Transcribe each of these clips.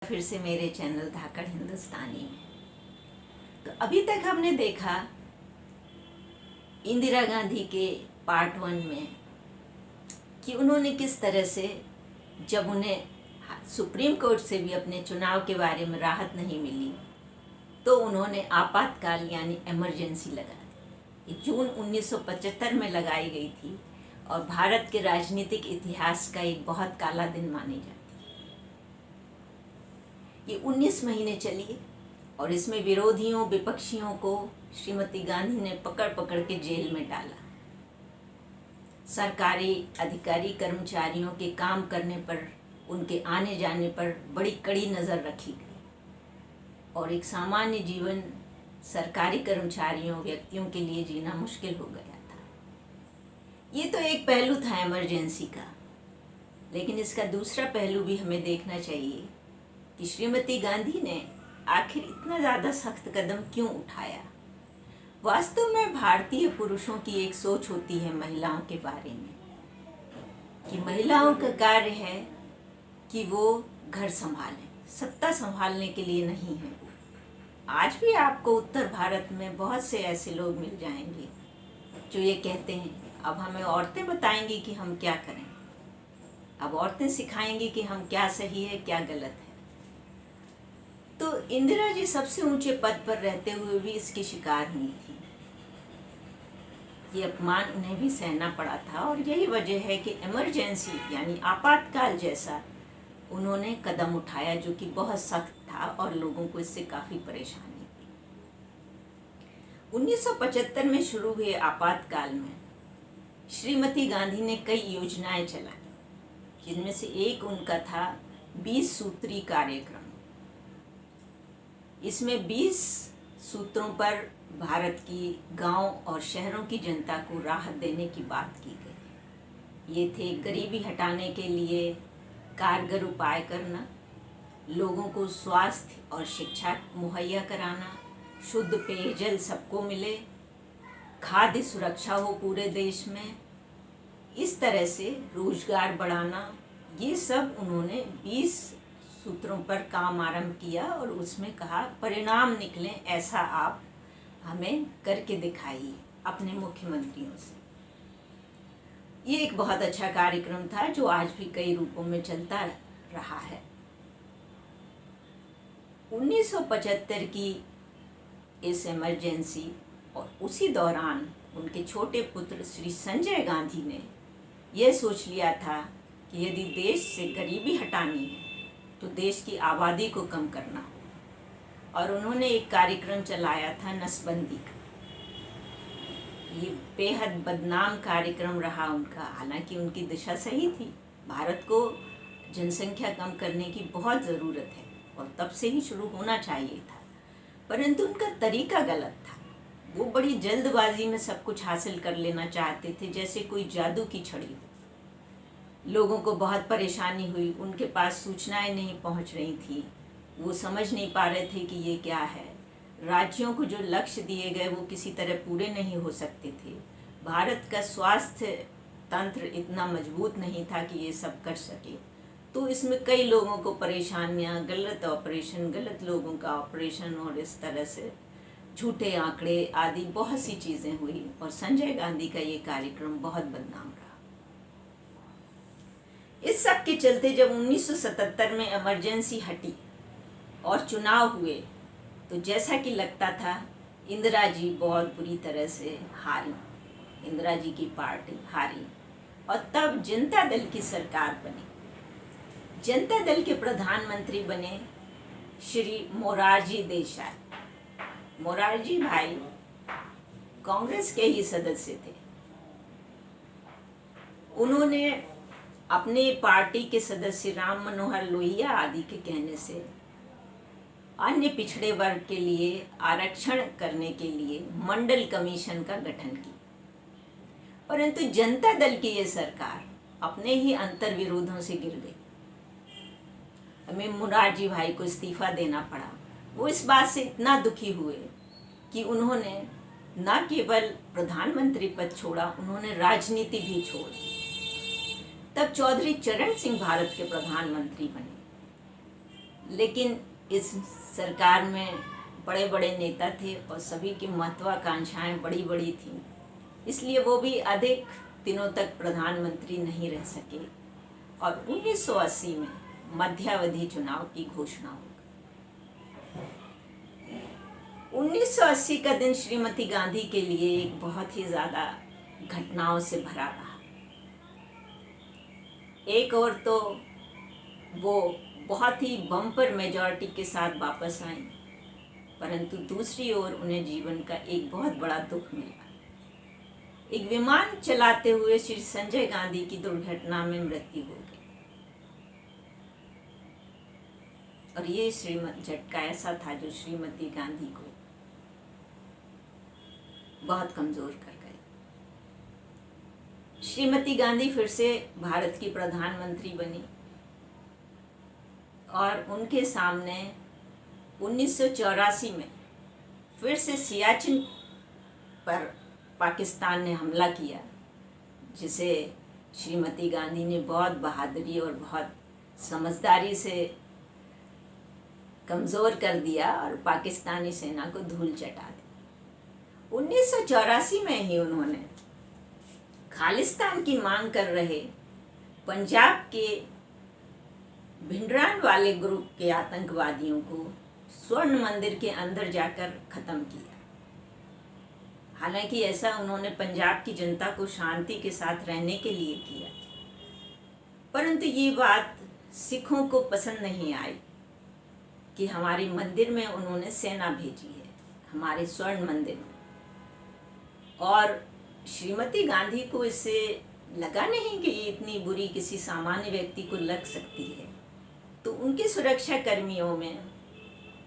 फिर से मेरे चैनल धाकड़ हिंदुस्तानी में। तो अभी तक हमने देखा इंदिरा गांधी के पार्ट 1 में कि उन्होंने किस तरह से, जब उन्हें सुप्रीम कोर्ट से भी अपने चुनाव के बारे में राहत नहीं मिली, तो उन्होंने आपातकाल यानी इमरजेंसी लगा दी। ये जून 1975 में लगाई गई थी और भारत के राजनीतिक इतिहास का एक बहुत काला दिन मानी जाती है। ये 19 महीने चली और इसमें विरोधियों, विपक्षियों को श्रीमती गांधी ने पकड़ पकड़ के जेल में डाला। सरकारी अधिकारी कर्मचारियों के काम करने पर, उनके आने जाने पर बड़ी कड़ी नज़र रखी गई और एक सामान्य जीवन सरकारी कर्मचारियों, व्यक्तियों के लिए जीना मुश्किल हो गया था। ये तो एक पहलू था इमरजेंसी का, लेकिन इसका दूसरा पहलू भी हमें देखना चाहिए कि श्रीमती गांधी ने आखिर इतना ज़्यादा सख्त कदम क्यों उठाया। वास्तव में भारतीय पुरुषों की एक सोच होती है महिलाओं के बारे में कि महिलाओं का कार्य है कि वो घर संभालें, सत्ता संभालने के लिए नहीं है। आज भी आपको उत्तर भारत में बहुत से ऐसे लोग मिल जाएंगे जो ये कहते हैं अब हमें औरतें बताएंगी कि हम क्या करें, अब औरतें सिखाएंगी कि हम क्या सही है क्या गलत है। तो इंदिरा जी सबसे ऊंचे पद पर रहते हुए भी इसकी शिकार हुई थी। ये अपमान उन्हें भी सहना पड़ा था और यही वजह है कि इमरजेंसी यानी आपातकाल जैसा उन्होंने कदम उठाया, जो कि बहुत सख्त था और लोगों को इससे काफ़ी परेशानी थी। 1975 में शुरू हुए आपातकाल में श्रीमती गांधी ने कई योजनाएं चलाई, जिनमें से एक उनका था 20 सूत्री कार्यक्रम। इसमें 20 सूत्रों पर भारत की गांव और शहरों की जनता को राहत देने की बात की गई। ये थे गरीबी हटाने के लिए कारगर उपाय करना, लोगों को स्वास्थ्य और शिक्षा मुहैया कराना, शुद्ध पेयजल सबको मिले, खाद्य सुरक्षा हो पूरे देश में, इस तरह से रोजगार बढ़ाना। ये सब उन्होंने 20 सूत्रों पर काम आरंभ किया और उसमें कहा परिणाम निकले ऐसा आप हमें करके दिखाइए अपने मुख्यमंत्रियों से। ये एक बहुत अच्छा कार्यक्रम था जो आज भी कई रूपों में चलता रहा है। 1975 की इस इमरजेंसी और उसी दौरान उनके छोटे पुत्र श्री संजय गांधी ने यह सोच लिया था कि यदि देश से गरीबी हटानी है तो देश की आबादी को कम करना हो, और उन्होंने एक कार्यक्रम चलाया था नसबंदी का। ये बेहद बदनाम कार्यक्रम रहा उनका, हालांकि उनकी दिशा सही थी। भारत को जनसंख्या कम करने की बहुत ज़रूरत है और तब से ही शुरू होना चाहिए था, परंतु उनका तरीका गलत था। वो बड़ी जल्दबाजी में सब कुछ हासिल कर लेना चाहते थे, जैसे कोई जादू की छड़ी हो। लोगों को बहुत परेशानी हुई, उनके पास सूचनाएं नहीं पहुंच रही थी, वो समझ नहीं पा रहे थे कि ये क्या है। राज्यों को जो लक्ष्य दिए गए वो किसी तरह पूरे नहीं हो सकते थे। भारत का स्वास्थ्य तंत्र इतना मजबूत नहीं था कि ये सब कर सके। तो इसमें कई लोगों को परेशानियां, गलत ऑपरेशन, गलत लोगों का ऑपरेशन और इस तरह से झूठे आंकड़े आदि बहुत सी चीज़ें हुई और संजय गांधी का ये कार्यक्रम बहुत बदनाम रहा। इस सब के चलते जब 1977 में इमरजेंसी हटी और चुनाव हुए, तो जैसा कि लगता था इंदिरा जी बहुत बुरी तरह से हारी, इंदिरा जी की पार्टी हारी और तब जनता दल की सरकार बनी। जनता दल के प्रधानमंत्री बने श्री मोरारजी देसाई। मोरारजी भाई कांग्रेस के ही सदस्य थे। उन्होंने अपने पार्टी के सदस्य राम मनोहर लोहिया आदि के कहने से अन्य पिछड़े वर्ग के लिए आरक्षण करने के लिए मंडल कमीशन का गठन किया, परंतु जनता दल की ये सरकार अपने ही अंतर विरोधों से गिर गई। हमें मोरारजी भाई को इस्तीफा देना पड़ा। वो इस बात से इतना दुखी हुए कि उन्होंने न केवल प्रधानमंत्री पद छोड़ा, उन्होंने राजनीति भी छोड़ी। तब चौधरी चरण सिंह भारत के प्रधानमंत्री बने। लेकिन इस सरकार में बड़े बड़े नेता थे और सभी की महत्वाकांक्षाएं बड़ी बड़ी थीं, इसलिए वो भी अधिक दिनों तक प्रधानमंत्री नहीं रह सके और 1980 में मध्यावधि चुनाव की घोषणा हो गई। 1980 का दिन श्रीमती गांधी के लिए एक बहुत ही ज़्यादा घटनाओं से भरा रहा। एक और तो वो बहुत ही बम्पर मेजॉरिटी के साथ वापस आए, परंतु दूसरी ओर उन्हें जीवन का एक बहुत बड़ा दुख मिला। एक विमान चलाते हुए श्री संजय गांधी की दुर्घटना में मृत्यु हो गई और ये झटका ऐसा था जो श्रीमती गांधी को बहुत कमजोर कर गए। श्रीमती गांधी फिर से भारत की प्रधानमंत्री बनी और उनके सामने 1984 में फिर से सियाचिन पर पाकिस्तान ने हमला किया, जिसे श्रीमती गांधी ने बहुत बहादुरी और बहुत समझदारी से कमज़ोर कर दिया और पाकिस्तानी सेना को धूल चटा दी। 1984 में ही उन्होंने खालिस्तान की मांग कर रहे पंजाब के भिंडरान वाले ग्रुप के आतंकवादियों को स्वर्ण मंदिर के अंदर जाकर ख़त्म किया। हालांकि ऐसा उन्होंने पंजाब की जनता को शांति के साथ रहने के लिए किया, परंतु ये बात सिखों को पसंद नहीं आई कि हमारे मंदिर में उन्होंने सेना भेजी है, हमारे स्वर्ण मंदिर में। और श्रीमती गांधी को इससे लगा नहीं कि ये इतनी बुरी किसी सामान्य व्यक्ति को लग सकती है, तो उनके सुरक्षा कर्मियों में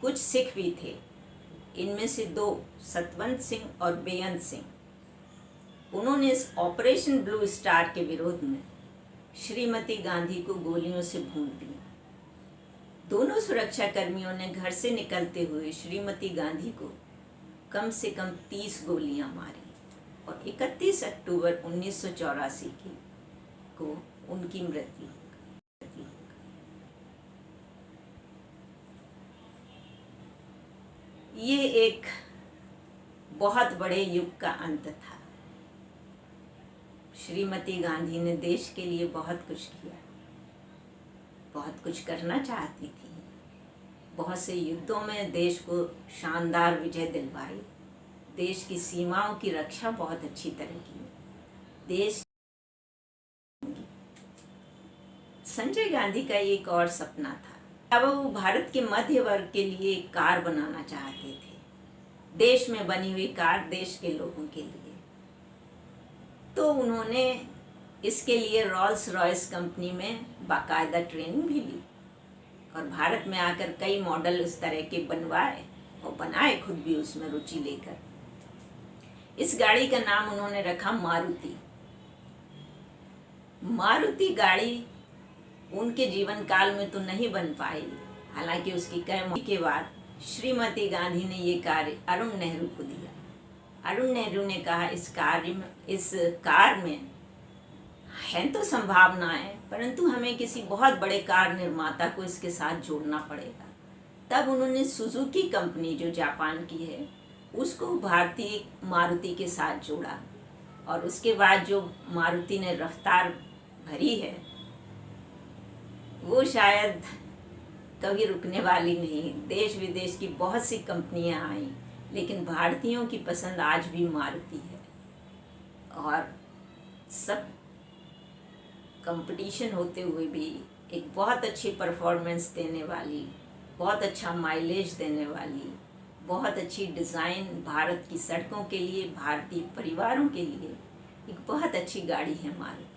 कुछ सिख भी थे। इनमें से 2 सतवंत सिंह और बेअंत सिंह, उन्होंने इस ऑपरेशन ब्लू स्टार के विरोध में श्रीमती गांधी को गोलियों से भून दिया। दोनों सुरक्षा कर्मियों ने घर से निकलते हुए श्रीमती गांधी को कम से कम 30 गोलियां मारी और 31 अक्टूबर 1984 को उनकी मृत्यु हो गई। ये एक बहुत बड़े युग का अंत था। श्रीमती गांधी ने देश के लिए बहुत कुछ किया, बहुत कुछ करना चाहती थी, बहुत से युद्धों में देश को शानदार विजय दिलवाई, देश की सीमाओं की रक्षा बहुत अच्छी तरह की। देश संजय गांधी का एक और सपना था। अब वो भारत के मध्य वर्ग के लिए एक कार बनाना चाहते थे, देश में बनी हुई कार देश के लोगों के लिए। तो उन्होंने इसके लिए रॉल्स रॉयस कंपनी में बाकायदा ट्रेनिंग भी ली और भारत में आकर कई मॉडल इस तरह के बनवाए और बनाए, खुद भी उसमें रुचि लेकर। इस गाड़ी का नाम उन्होंने रखा मारुति। मारुति गाड़ी उनके जीवन काल में तो नहीं बन पाई, हालांकि उसकी कई के बाद श्रीमती गांधी ने ये कार्य अरुण नेहरू को दिया। अरुण नेहरू ने कहा इस कार में है तो संभावनाएं, परंतु हमें किसी बहुत बड़े कार निर्माता को इसके साथ जोड़ना पड़ेगा। तब उन्होंने सुजुकी कंपनी जो जापान की है उसको भारतीय मारुति के साथ जोड़ा और उसके बाद जो मारुति ने रफ्तार भरी है वो शायद कभी रुकने वाली नहीं। देश विदेश की बहुत सी कंपनियां आई, लेकिन भारतीयों की पसंद आज भी मारुति है और सब कंपटीशन होते हुए भी एक बहुत अच्छी परफॉर्मेंस देने वाली, बहुत अच्छा माइलेज देने वाली, बहुत अच्छी डिज़ाइन भारत की सड़कों के लिए, भारतीय परिवारों के लिए एक बहुत अच्छी गाड़ी है मारुति।